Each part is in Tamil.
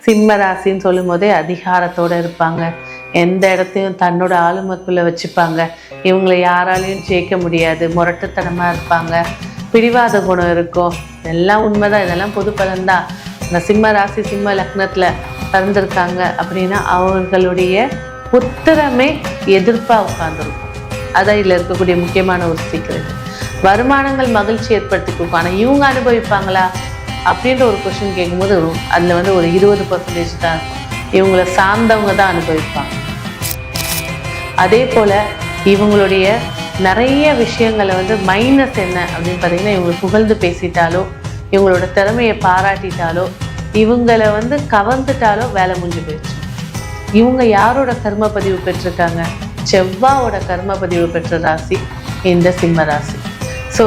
சிம்ம ராசின்னு சொல்லும் போதே அதிகாரத்தோட இருப்பாங்க. எந்த இடத்தையும் தன்னோட ஆளுமைக்குள்ள வச்சுப்பாங்க. இவங்களை யாராலையும் ஜெயிக்க முடியாது. முரட்டுத்தனமா இருப்பாங்க. பிடிவாத குணம் இருக்கும். இதெல்லாம் உண்மைதான். இதெல்லாம் பொது பலன்தான். இந்த சிம்ம ராசி சிம்ம லக்னத்துல பிறந்திருக்காங்க அப்படின்னா அவர்களுடைய புத்திரமே எதிர்ப்பா உட்கார்ந்துருக்கும். அதான் இதுல இருக்கக்கூடிய முக்கியமான ஒரு சீக்கிரம். வருமானங்கள் மகிழ்ச்சி ஏற்படுத்தி கொடுக்கும். ஆனா இவங்க அனுபவிப்பாங்களா அப்படின்ற ஒரு கொஸ்டின் கேட்கும்போது அதுல ஒரு 20% தான் இருக்கும். இவங்களை சார்ந்தவங்க தான் அனுபவிப்பாங்க. அதே போல இவங்களுடைய நிறைய விஷயங்களை மைனஸ் என்ன அப்படின்னு பார்த்தீங்கன்னா, இவங்களை புகழ்ந்து பேசிட்டாலோ இவங்களோட திறமையை பாராட்டிட்டாலோ இவங்களை கவர்ந்துட்டாலோ வேலை முடிஞ்சு போயிடுச்சு. இவங்க யாரோட கர்ம பதிவு பெற்றிருக்காங்க? செவ்வாயோட கர்ம பதிவு பெற்ற ராசி இந்த சிம்ம ராசி. ஸோ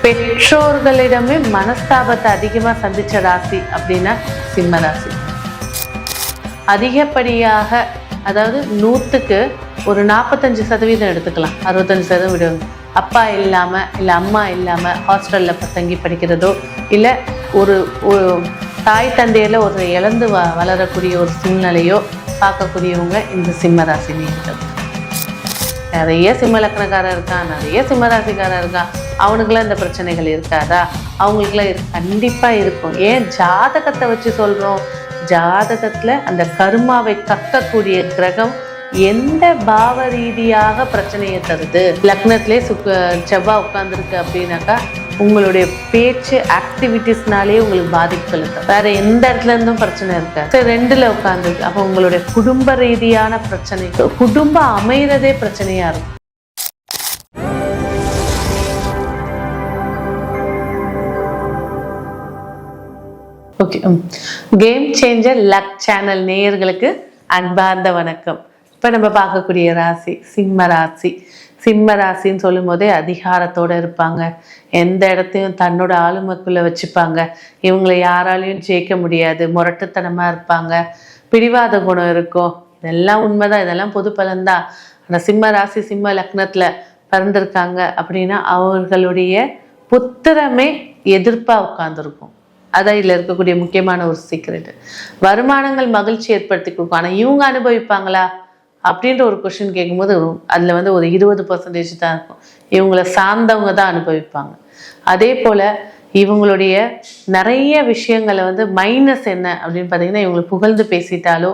பெற்றோர்களிடமே மனஸ்தாபத்தை அதிகமாக சந்திச்ச ராசி அப்படின்னா சிம்ம ராசி. அதிகப்படியாக அதாவது 100க்கு ஒரு 45% எடுத்துக்கலாம். 65% விடுவாங்க. அப்பா இல்லாமல் இல்லை அம்மா இல்லாமல் ஹாஸ்டலில் தங்கி படிக்கிறதோ இல்லை ஒரு தாய் தந்தையில் ஒரு இழந்து வளரக்கூடிய ஒரு சூழ்நிலையோ பார்க்கக்கூடியவங்க இந்த சிம்ம ராசி நேயர்கள். நிறைய சிம்ம லக்னக்காரர் இருக்கான், நிறைய சிம்ம ராசிக்காரர் இருக்கான். அவனுக்குலாம் இந்த பிரச்சனைகள் இருக்காதா? அவங்களுக்குலாம் கண்டிப்பாக இருக்கும். ஏன் ஜாதகத்தை வச்சு சொல்கிறோம்? ஜாதகத்தில் அந்த கர்மாவை கக்கக்கூடிய கிரகம் எந்த பாவ ரீதியாக பிரச்சனையை தருது? லக்னத்திலே செவ்வாய் உட்கார்ந்துருக்கு அப்படின்னாக்கா உங்களுடைய பேச்சு ஆக்டிவிட்டிஸ்னாலே உங்களுக்கு பாதிப்புகள் இருக்கு. வேற எந்த இடத்துல இருந்தும் பிரச்சனை இருக்காது. 2ல உட்கார்ந்துருக்கு. அப்போ உங்களுடைய குடும்ப ரீதியான பிரச்சனை, குடும்பம் அமைகிறதே பிரச்சனையா இருக்கும். Okay, game changer luck channel நேயர்களுக்கு அன்பார்ந்த வணக்கம். இப்போ நம்ம பார்க்கக்கூடிய ராசி சிம்ம ராசி. சிம்ம ராசின்னு சொல்லும் போதே அதிகாரத்தோட இருப்பாங்க. எந்த இடத்தையும் தன்னோட ஆளுமைக்குள்ள வச்சுப்பாங்க. இவங்களை யாராலையும் ஜெயிக்க முடியாது. முரட்டுத்தனமா இருப்பாங்க. பிடிவாத குணம் இருக்கும். இதெல்லாம் உண்மைதான். இதெல்லாம் பொது பலன்தான். ஆனால் சிம்ம ராசி சிம்ம லக்னத்துல பிறந்திருக்காங்க அப்படின்னா அவர்களுடைய புத்திரமே எதிர்ப்பா உட்கார்ந்துருக்கும். அதான் இதுல இருக்கக்கூடிய முக்கியமான ஒரு சீக்ரெட். வருமானங்கள் மகிழ்ச்சி ஏற்படுத்தி கொடுக்கும். ஆனா இவங்க அனுபவிப்பாங்களா அப்படின்ற ஒரு கொஸ்டின் கேட்கும்போது அதுல ஒரு 20% தான் இருக்கும். இவங்களை சார்ந்தவங்க தான் அனுபவிப்பாங்க. அதே போல இவங்களுடைய நிறைய விஷயங்களை மைனஸ் என்ன அப்படின்னு பார்த்தீங்கன்னா, இவங்களை புகழ்ந்து பேசிட்டாலோ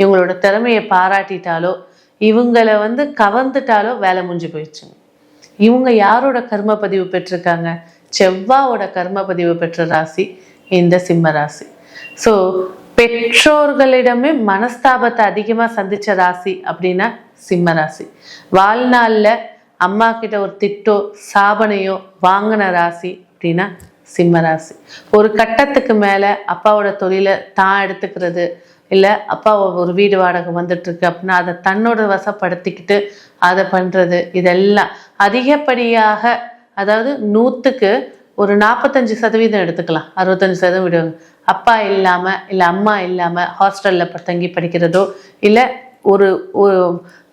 இவங்களோட திறமையை பாராட்டிட்டாலோ இவங்களை கவர்ந்துட்டாலோ வேலை முடிஞ்சு போயிடுச்சுங்க. இவங்க யாரோட கர்ம பதிவு பெற்றிருக்காங்க? செவ்வாயோட கர்ம பதிவு பெற்ற ராசி இந்த சிம்ம ராசி. ஸோ பெற்றோர்களிடமே மனஸ்தாபத்தை அதிகமாக சந்திச்ச ராசி அப்படின்னா சிம்ம ராசி. வாழ்நாளில் அம்மா கிட்ட ஒரு திட்டோ சாபனையோ வாங்கின ராசி அப்படின்னா சிம்ம ராசி. ஒரு கட்டத்துக்கு மேலே அப்பாவோட தொழிலை தான் எடுத்துக்கிறது, இல்லை அப்பா ஒரு வீடு வாடகை வந்துட்டு இருக்கு அப்படின்னா அதை தன்னோட வசப்படுத்திக்கிட்டு அதை பண்ணுறது, இதெல்லாம் அதிகப்படியாக அதாவது 100க்கு ஒரு 45% எடுத்துக்கலாம். 65% விடுவாங்க. அப்பா இல்லாமல் இல்லை அம்மா இல்லாமல் ஹாஸ்டலில் தங்கி படிக்கிறதோ இல்லை ஒரு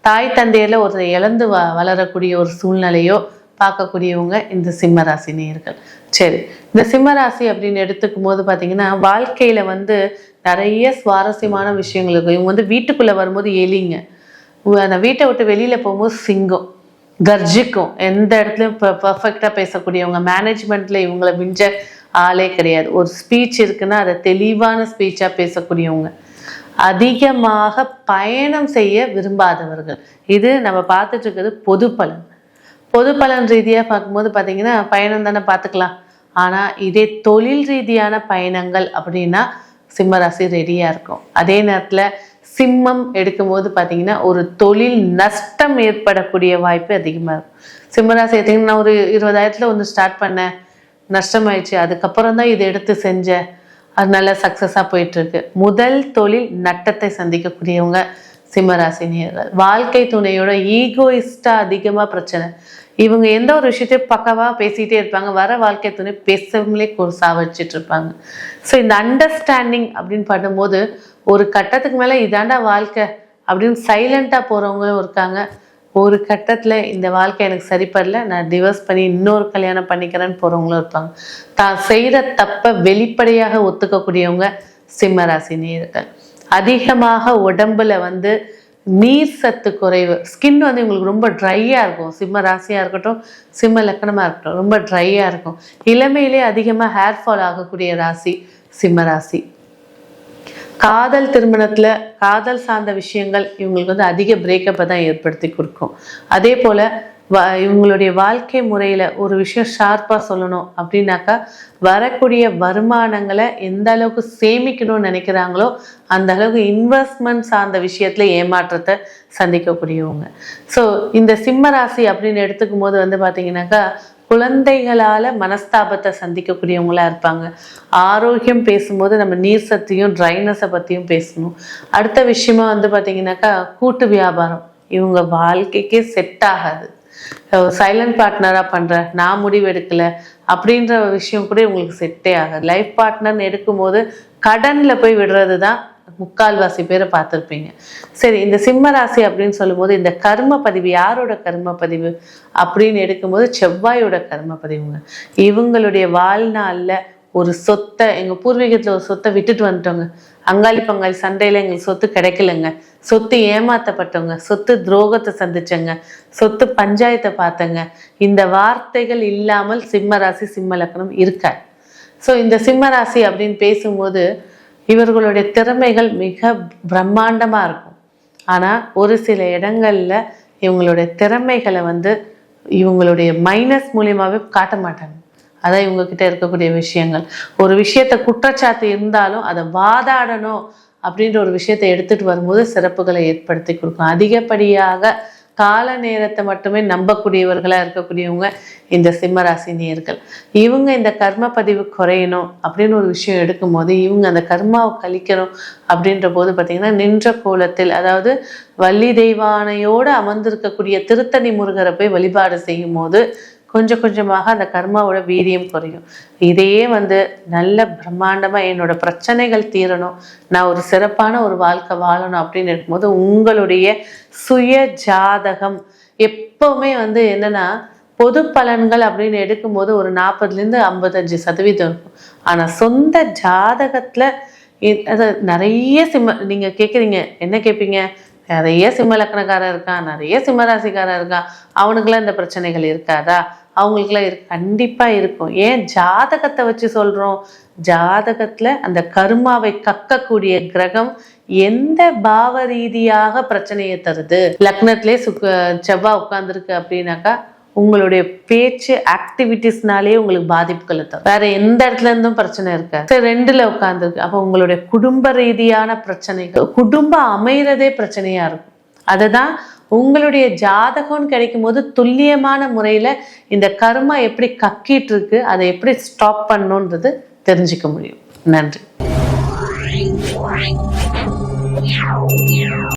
தாய் தந்தையில் ஒரு இழந்து வளரக்கூடிய ஒரு சூழ்நிலையோ பார்க்கக்கூடியவங்க இந்த சிம்ம ராசி நேயர்கள். சரி, இந்த சிம்ம ராசி அப்படின்னு எடுத்துக்கும் போது பார்த்தீங்கன்னா வாழ்க்கையில் நிறைய சுவாரஸ்யமான விஷயங்கள் இருக்கும். இவங்க வீட்டுக்குள்ளே வரும்போது எலிங்க, அந்த வீட்டை விட்டு வெளியில் போகும்போது சிங்கம் கர்ஜிக்கும். எந்த இடத்துலையும் பர்ஃபெக்டாக பேசக்கூடியவங்க. மேனேஜ்மெண்ட்டில் இவங்களை மிஞ்ச ஆளே கிடையாது. ஒரு ஸ்பீச் இருக்குன்னா அதை தெளிவான ஸ்பீச்சாக பேசக்கூடியவங்க. அதிகமாக பயணம் செய்ய விரும்பாதவர்கள். இது நம்ம பார்த்துட்டு இருக்கிறது பொது பலன். பொது பலன் ரீதியாக பார்க்கும்போது பார்த்தீங்கன்னா பயணம் தானே பார்த்துக்கலாம். ஆனால் இதே தொழில் ரீதியான பயணங்கள் அப்படின்னா சிம்மராசி ரெடியாக இருக்கும். அதே நேரத்தில் சிம்மம் எடுக்கும்போது பார்த்தீங்கன்னா ஒரு தொழில் நஷ்டம் ஏற்படக்கூடிய வாய்ப்பு அதிகமாக இருக்கும். சிம்மராசி எடுத்தீங்கன்னா நான் ஒரு 20,000 ஸ்டார்ட் பண்ணேன், நஷ்டமாயிடுச்சு. அதுக்கப்புறம் தான் இதை எடுத்து செஞ்சேன், அது நல்லா சக்ஸஸாக போயிட்டுருக்கு. முதல் தொழில் நட்டத்தை சந்திக்கக்கூடியவங்க சிம்மராசி நேயர்கள். வாழ்க்கை துணையோட ஈகோயிஸ்டாக அதிகமாக பிரச்சனை. இவங்க எந்த ஒரு விஷயத்தையும் பக்கவாக பேசிகிட்டே இருப்பாங்க. வர வாழ்க்கை துணை பேசவங்களே சாவடிச்சிட்டு இருப்பாங்க. ஸோ இந்த அண்டர்ஸ்டாண்டிங் அப்படின்னு பண்ணும்போது ஒரு கட்டத்துக்கு மேலே இதாண்டா வாழ்க்கை அப்படின்னு சைலண்ட்டாக போகிறவங்களும் இருக்காங்க. ஒரு கட்டத்தில் இந்த வாழ்க்கை எனக்கு சரிப்படல, நான் டிவோர்ஸ் பண்ணி இன்னொரு கல்யாணம் பண்ணிக்கிறேன்னு போகிறவங்களும் இருப்பாங்க. தான் செய்கிற தப்பை வெளிப்படையாக ஒத்துக்கக்கூடியவங்க சிம்ம ராசி நேயர்கள். அதிகமாக உடம்புல வந்து நீர் சத்து குறைவு, ஸ்கின் வந்து உங்களுக்கு ரொம்ப ட்ரையா இருக்கும். சிம்ம ராசியா இருக்கட்டும், சிம்ம லக்னமா இருக்கட்டும், ரொம்ப ட்ரையா இருக்கும். இளமையிலே அதிகமா ஹேர் ஃபால் ஆகக்கூடிய ராசி சிம்ம ராசி. காதல் திருமணத்துல காதல் சார்ந்த விஷயங்கள் இவங்களுக்கு வந்து அதிக பிரேக்கப்பை தான் ஏற்படுத்தி கொடுக்கும். அதே போல இவங்களுடைய வாழ்க்கை முறையில ஒரு விஷயம் ஷார்ப்பா சொல்லணும் அப்படின்னாக்கா, வரக்கூடிய வருமானங்களை எந்த அளவுக்கு சேமிக்கணும்னு நினைக்கிறாங்களோ அந்த அளவுக்கு இன்வெஸ்ட்மெண்ட் சார்ந்த விஷயத்துல ஏமாற்றத்தை சந்திக்கக்கூடியவங்க. ஸோ இந்த சிம்ம ராசி அப்படின்னு எடுத்துக்கும் போது வந்து பார்த்தீங்கன்னாக்கா, குழந்தைகளால மனஸ்தாபத்தை சந்திக்கக்கூடியவங்களா இருப்பாங்க. ஆரோக்கியம் பேசும்போது நம்ம நீர் சத்தையும் ட்ரைனஸை பற்றியும் பேசணும். அடுத்த விஷயமா வந்து பார்த்தீங்கன்னாக்கா, கூட்டு வியாபாரம் இவங்க வாழ்க்கைக்கே செட் ஆகாது. சைலண்ட் பார்ட்னரா பண்ற, நான் முடிவு எடுக்கல அப்படின்ற விஷயம் கூட உங்களுக்கு செட்டே ஆகாது. லைஃப் பார்ட்னர்னு எடுக்கும்போது கடன்ல போய் விடுறது தான் முக்கால்வாசி பேரை பார்த்துருப்பீங்க. சரி, இந்த சிம்ம ராசி அப்படின்னு சொல்லும்போது இந்த கர்ம பதிவு யாரோட கர்ம பதிவு அப்படின்னு எடுக்கும்போது செவ்வாயோட கர்ம பதிவுங்க. இவங்களுடைய வாழ்நாளில் ஒரு சொத்தை, எங்கள் பூர்வீகத்தில் ஒரு சொத்தை விட்டுட்டு வந்துட்டோங்க, அங்காளி பங்காளி சண்டையில் எங்களுக்கு சொத்து கிடைக்கலங்க, சொத்து ஏமாத்தப்பட்டவங்க, சொத்து துரோகத்தை சந்திச்சங்க, சொத்து பஞ்சாயத்தை பார்த்தங்க, இந்த வார்த்தைகள் இல்லாமல் சிம்ம ராசி சிம்ம லக்னம் இருக்காது. ஸோ இந்த சிம்ம ராசி அப்படின்னு பேசும்போது இவர்களுடைய திறமைகள் மிக பிரம்மாண்டமாக இருக்கும். ஆனால் ஒரு சில இடங்களில் இவங்களுடைய திறமைகளை வந்து இவங்களுடைய மைனஸ் மூலியமாகவே காட்ட மாட்டாங்க. அதான் இவங்ககிட்ட இருக்கக்கூடிய விஷயங்கள். ஒரு விஷயத்தை குற்றச்சாட்டு இருந்தாலும் அதை வாதாடணும் அப்படின்ற ஒரு விஷயத்தை எடுத்துட்டு வரும்போது சிறப்புகளை ஏற்படுத்தி கொடுக்கும். அதிகப்படியாக கால நேரத்தை மட்டுமே நம்பக்கூடியவர்களாக இருக்கக்கூடியவங்க இந்த சிம்மராசி நேயர்கள். இவங்க இந்த கர்ம பதிவு குறையணும் அப்படின்னு ஒரு விஷயம் எடுக்கும்போது, இவங்க அந்த கர்மாவை கழிக்கணும் அப்படின்ற போது பார்த்தீங்கன்னா, நின்ற கோலத்தில், அதாவது வள்ளி தெய்வானையோடு அமர்ந்திருக்கக்கூடிய திருத்தணி முருகரை போய் வழிபாடு செய்யும் போது கொஞ்சம் கொஞ்சமாக அந்த கர்மாவோட வீரியம் குறையும். இதையே வந்து நல்ல பிரம்மாண்டமாக என்னோட பிரச்சனைகள் தீரணும், நான் ஒரு சிறப்பான ஒரு வாழ்க்கை வாழணும் அப்படின்னு இருக்கும்போது உங்களுடைய சுய ஜாதகம் எப்பவுமே வந்து என்னன்னா, பொது பலன்கள் அப்படின்னு எடுக்கும்போது ஒரு 40-55% இருக்கும். ஆனால் சொந்த ஜாதகத்தில் அது நிறைய நீங்க கேட்குறீங்க, என்ன கேட்பீங்க, நிறைய சிம்ம லக்னக்காரன் இருக்கான், நிறைய சிம்மராசிக்காரன் இருக்கான், அவனுக்குலாம் இந்த பிரச்சனைகள் இருக்காதா? அவங்களுக்குலாம் கண்டிப்பா இருக்கும். ஏன் ஜாதகத்தை வச்சு சொல்றோம்? ஜாதகத்துல அந்த கர்மாவை கக்கக்கூடிய கிரகம் எந்த பாவ ரீதியாக பிரச்சனையை தருது? லக்னத்திலே செவ்வாய் உட்கார்ந்துருக்கு அப்படின்னாக்கா உங்களுடைய பேச்சு ஆக்டிவிட்டிஸ்னாலே உங்களுக்கு பாதிப்புகளை தரும். வேற எந்த இடத்துல இருந்தும் பிரச்சனை இருக்காது. சரி, 2ல உட்கார்ந்துருக்கு, அப்போ உங்களுடைய குடும்ப ரீதியான பிரச்சனைகள், குடும்பம் அமைகிறதே பிரச்சனையா இருக்கும். அதுதான் உங்களுடைய ஜாதகம் கிடைக்கும் போது துல்லியமான முறையில இந்த கர்மா எப்படி கக்கிட்டு இருக்கு, அதை எப்படி ஸ்டாப் பண்ணணுன்றது தெரிஞ்சுக்க முடியும். நன்றி.